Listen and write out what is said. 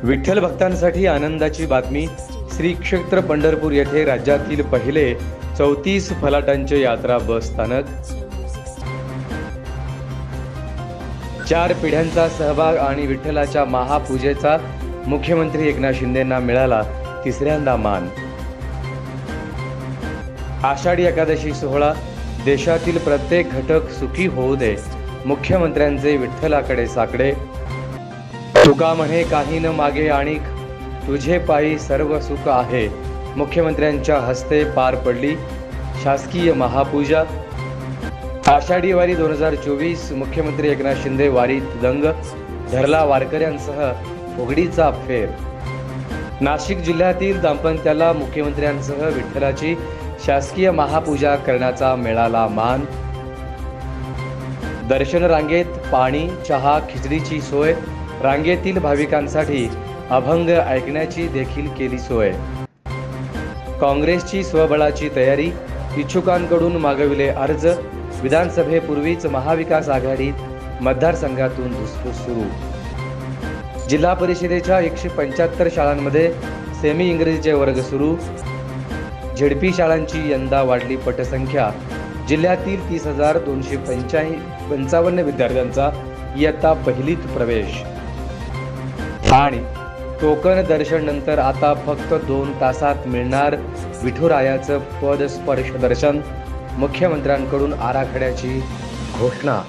विठ्ठल भक्तांसाठी आनंदाची बातमी। श्री क्षेत्र पंढरपूर येथे राज्यातील पहिले 34 फलाटांचे यात्रा बस स्थानक। 4 पिढ्यांचा सहभाग आणि विठ्ठलाच्या महापूजेचा मुख्यमंत्री एकनाथ शिंदेंना मिळाला तिसऱ्यांदा मान। आषाढी एकादशी सोहळा, देशातील प्रत्येक घटक सुखी होऊ दे, मुख्यमंत्र्यांचे विठ्ठलाकडे साकडे। तुका म्हणे काही न मागे आणिक, तुझे पायी सर्व सुख आहे, मुख्यमंत्र्यांच्या हस्ते पार पडली शासकीय महापूजा। आषाढी वारी 2024, मुख्यमंत्री एकनाथ शिंदे वारीत दंग, धरला वारकऱ्यांसह फुगडीचा फेर। नाशिक जिल्ह्यातील दाम्पत्याला मुख्यमंत्र्यांसह विठ्ठलाची शासकीय महापूजा करण्याचा मिळाला मान। दर्शन रांगेत पाणी, चहा, खिचडीची सोय, रांगेतील भाविकांसाठी अभंग ऐकण्याची देखील केली सोय। काँग्रेसची स्वबळाची तयारी, इच्छुकांकडून मागविले अर्ज, विधानसभेपूर्वीच महाविकास आघाडीत मतदारसंघातून धुसफूस सुरू। जिल्हा परिषदेच्या 175 शाळांमध्ये सेमी इंग्रजीचे वर्ग सुरू। झेडपी शाळांची यंदा वाढली पटसंख्या, जिल्ह्यातील 30,255 विद्यार्थ्यांचा इयत्ता पहिलीत प्रवेश। आणि टोकन दर्शन नंतर आता फक्त 2 तासात मिळणार विठुरायाचं पदस्पर्श दर्शन, मुख्यमंत्र्यांकडून आराखड्याची घोषणा।